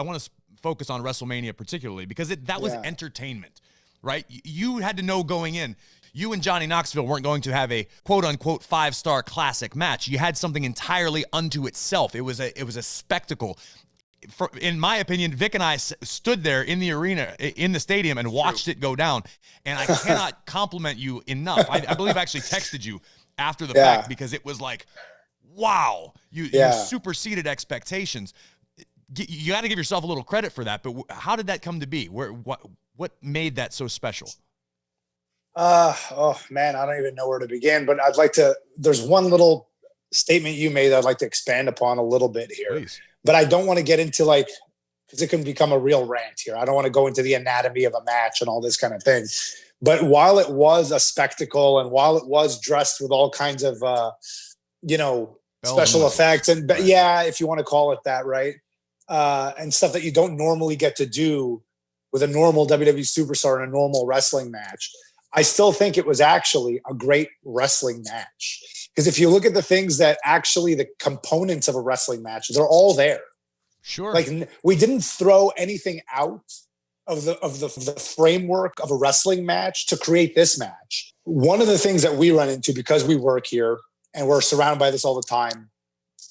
I want to focus on WrestleMania particularly because that was entertainment, right? You had to know going in, you and Johnny Knoxville weren't going to have a quote unquote 5-star classic match. You had something entirely unto itself. It was a spectacle. In my opinion, Vic and I stood there in the arena, in the stadium, and watched it go down. And I cannot compliment you enough. I believe I actually texted you after the fact because it was like, wow, you superseded expectations. You got to give yourself a little credit for that. But how did that come to be? What made that so special? Oh man, I don't even know where to begin. But there's one little statement you made that I'd like to expand upon a little bit here. Please. But I don't want to get into because it can become a real rant here. I don't want to go into the anatomy of a match and all this kind of thing. But while it was a spectacle and while it was dressed with all kinds of, special effects and if you want to call it that, right? And stuff that you don't normally get to do with a normal WWE superstar in a normal wrestling match, I still think it was actually a great wrestling match. Because if you look at the things that actually the components of a wrestling match, they're all there. Sure. Like we didn't throw anything out of the framework of a wrestling match to create this match. One of the things that we run into because we work here and we're surrounded by this all the time,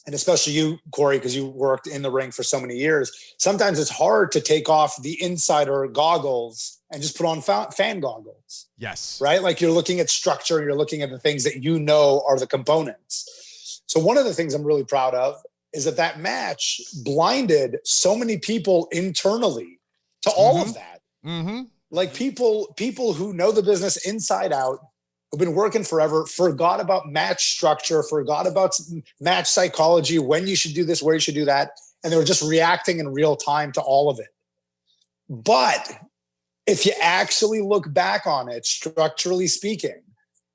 and especially you, Corey, because you worked in the ring for so many years, sometimes it's hard to take off the insider goggles and just put on fan goggles. Yes. Right? Like you're looking at structure and you're looking at the things that you know are the components. So one of the things I'm really proud of is that match blinded so many people internally to all of that. Mm-hmm. Like people who know the business inside out, who've been working forever, forgot about match structure, forgot about match psychology, when you should do this, where you should do that. And they were just reacting in real time to all of it. But if you actually look back on it, structurally speaking,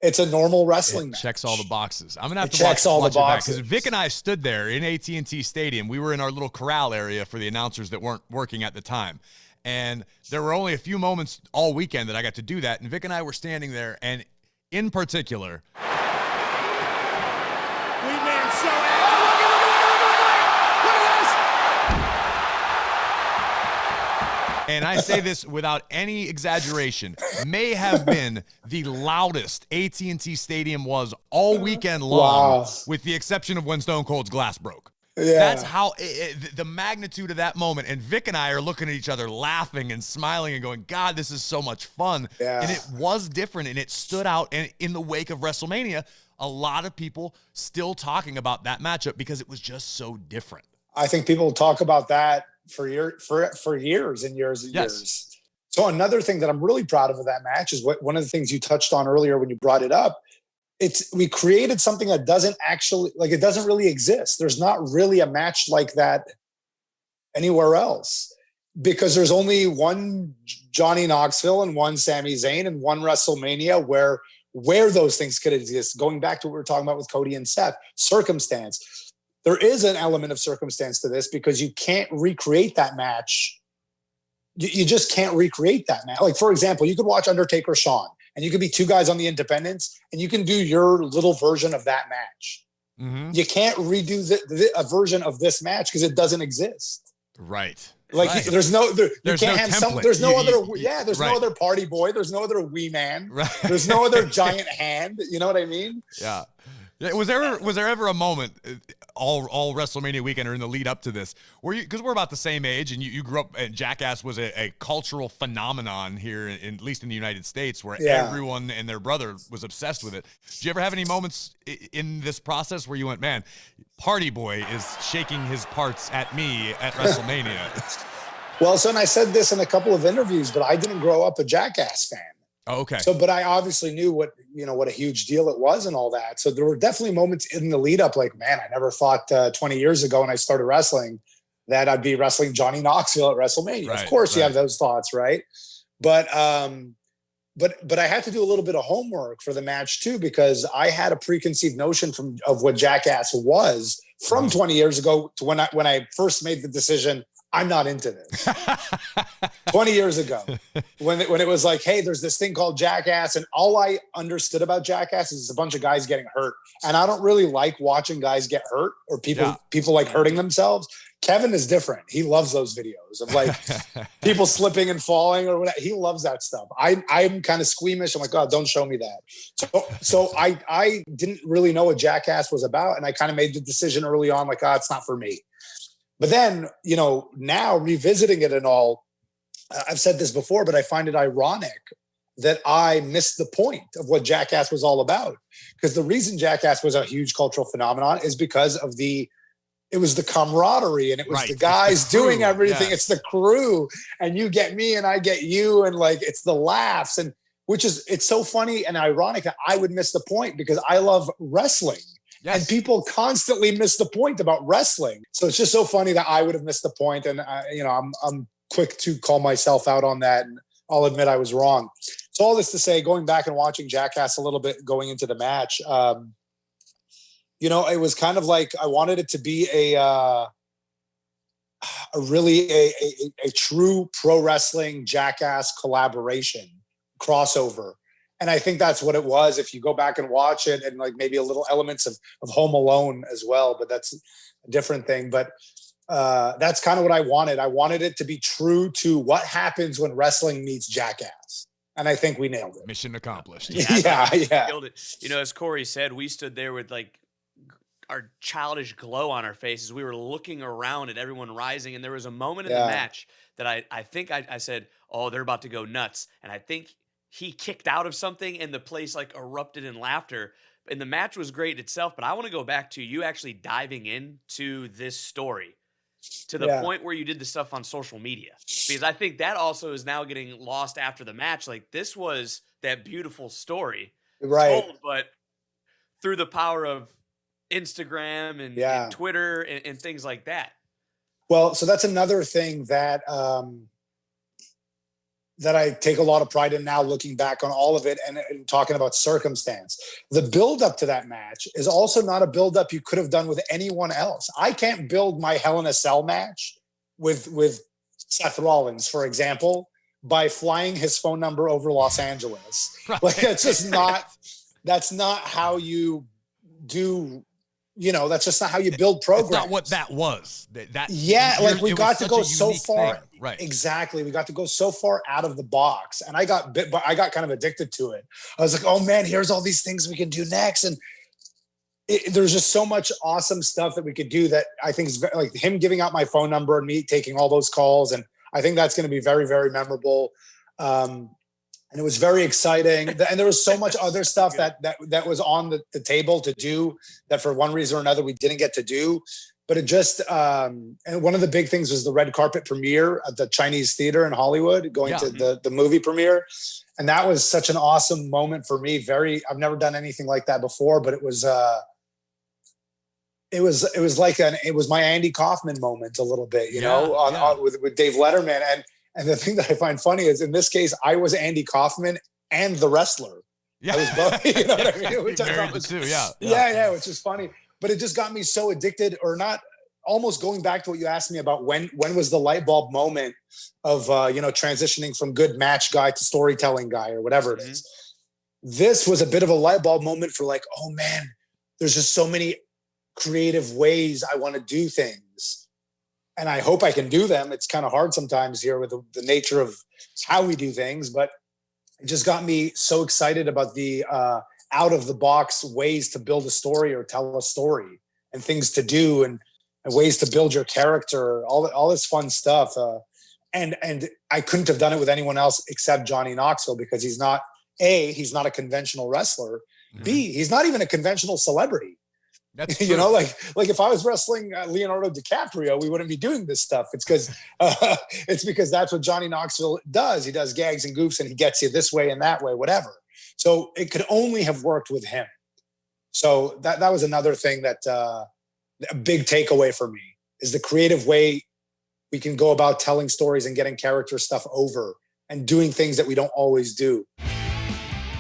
it's a normal wrestling match. Checks all the boxes. I'm going to have to checks all the boxes. Because Vic and I stood there in AT&T Stadium. We were in our little corral area for the announcers that weren't working at the time. And there were only a few moments all weekend that I got to do that. And Vic and I were standing there, and in particular, and I say this without any exaggeration, may have been the loudest AT&T Stadium was all weekend long, with the exception of when Stone Cold's glass broke. Yeah. That's how the magnitude of that moment. And Vic and I are looking at each other laughing and smiling and going, God, this is so much fun. Yeah. And it was different and it stood out. And in the wake of WrestleMania, a lot of people still talking about that matchup because it was just so different. I think people talk about that for years and years and years. So another thing that I'm really proud of that match is one of the things you touched on earlier when you brought it up. We created something that doesn't actually, it doesn't really exist. There's not really a match like that anywhere else because there's only one Johnny Knoxville and one Sami Zayn and one WrestleMania where those things could exist. Going back to what we were talking about with Cody and Seth, circumstance. There is an element of circumstance to this because you can't recreate that match. You just can't recreate that match. Like, for example, you could watch Undertaker Shawn, and you could be two guys on the independents, and you can do your little version of that match. Mm-hmm. You can't redo a version of this match because it doesn't exist. Right. There's no other party boy. There's no other wee man. Right. There's no other giant hand. You know what I mean? Yeah. Was there ever a moment all WrestleMania weekend or in the lead up to this where because we're about the same age and you grew up and Jackass was a cultural phenomenon here at least in the United States where everyone and their brother was obsessed with it. Did you ever have any moments in this process where you went, man, Party Boy is shaking his parts at me at WrestleMania? Well, and I said this in a couple of interviews, but I didn't grow up a Jackass fan. Oh, okay. But I obviously knew what a huge deal it was and all that. So there were definitely moments in the lead up, like, man, I never thought 20 years ago when I started wrestling that I'd be wrestling Johnny Knoxville at WrestleMania. Right, of course you have those thoughts, right? But I had to do a little bit of homework for the match too, because I had a preconceived notion of what Jackass was from 20 years ago to when I first made the decision, I'm not into this. 20 years ago, when it was like, hey, there's this thing called Jackass, and all I understood about Jackass is a bunch of guys getting hurt. And I don't really like watching guys get hurt or people like hurting themselves. Kevin is different. He loves those videos of like people slipping and falling or whatever. He loves that stuff. I'm kind of squeamish. I'm like, God, don't show me that. So I didn't really know what Jackass was about. And I kind of made the decision early on, like, it's not for me. But then, you know, now revisiting it and all, I've said this before, but I find it ironic that I missed the point of what Jackass was all about. Because the reason Jackass was a huge cultural phenomenon is because of it was the camaraderie, and it was the guys doing everything. Yes. It's the crew, and you get me and I get you. And like, it's the laughs, and it's so funny and ironic that I would miss the point because I love wrestling. Yes. And people constantly miss the point about wrestling. So it's just so funny that I would have missed the point. And I'm quick to call myself out on that. And I'll admit I was wrong. So all this to say, going back and watching Jackass a little bit going into the match, you know, it was kind of like I wanted it to be a true pro wrestling Jackass collaboration crossover. And I think that's what it was. If you go back and watch it, and like maybe a little elements of Home Alone as well, but that's a different thing. But that's kind of what I wanted. I wanted it to be true to what happens when wrestling meets Jackass. And I think we nailed it. Mission accomplished. Yeah. Nailed it. You know, as Corey said, we stood there with like our childish glow on our faces. We were looking around at everyone rising, and there was a moment in the match that I think I said, oh, they're about to go nuts. And I think he kicked out of something, and the place like erupted in laughter. And the match was great itself, but I want to go back to you actually diving into this story to the point where you did the stuff on social media, because I think that also is now getting lost after the match. Like, this was that beautiful story, told, but through the power of Instagram and Twitter and things like that. Well, so that's another thing that that I take a lot of pride in now, looking back on all of it and talking about circumstance. The build up to that match is also not a build up you could have done with anyone else. I can't build my Hell in a Cell match with Seth Rollins, for example, by flying his phone number over Los Angeles. Right. Like, it's just not, that's not how you do. You know, that's just not how you build programs. That's not what that was. Like we got to go so far. Thing. Right. Exactly. We got to go so far out of the box. And I got kind of addicted to it. I was like, oh man, here's all these things we can do next. And there's just so much awesome stuff that we could do that I think is like him giving out my phone number and me taking all those calls. And I think that's going to be very, very memorable. And it was very exciting. And there was so much other stuff that was on the table to do that for one reason or another we didn't get to do. But it just, and one of the big things was the red carpet premiere at the Chinese Theater in Hollywood, going to the movie premiere. And that was such an awesome moment for me. I've never done anything like that before, but it was my Andy Kaufman moment a little bit, with Dave Letterman. And the thing that I find funny is, in this case, I was Andy Kaufman and the wrestler. Yeah. I was both, you know what I mean? Which I was, too, which is funny. But it just got me so addicted, or not, almost going back to what you asked me about when was the light bulb moment of, transitioning from good match guy to storytelling guy or whatever it is. This was a bit of a light bulb moment for like, oh man, there's just so many creative ways I want to do things. And I hope I can do them. It's kind of hard sometimes here with the nature of how we do things, but it just got me so excited about the out of the box ways to build a story or tell a story, and things to do and ways to build your character, all this fun stuff. And I couldn't have done it with anyone else except Johnny Knoxville, because he's not a conventional wrestler. B, he's not even a conventional celebrity. That's true. Like if I was wrestling Leonardo DiCaprio, we wouldn't be doing this stuff. It's because that's what Johnny Knoxville does. He does gags and goofs, and he gets you this way and that way, whatever. So it could only have worked with him. So that was another thing that a big takeaway for me is the creative way we can go about telling stories and getting character stuff over and doing things that we don't always do.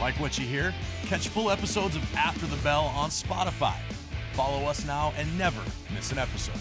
Like what you hear? Catch full episodes of After the Bell on Spotify. Follow us now and never miss an episode.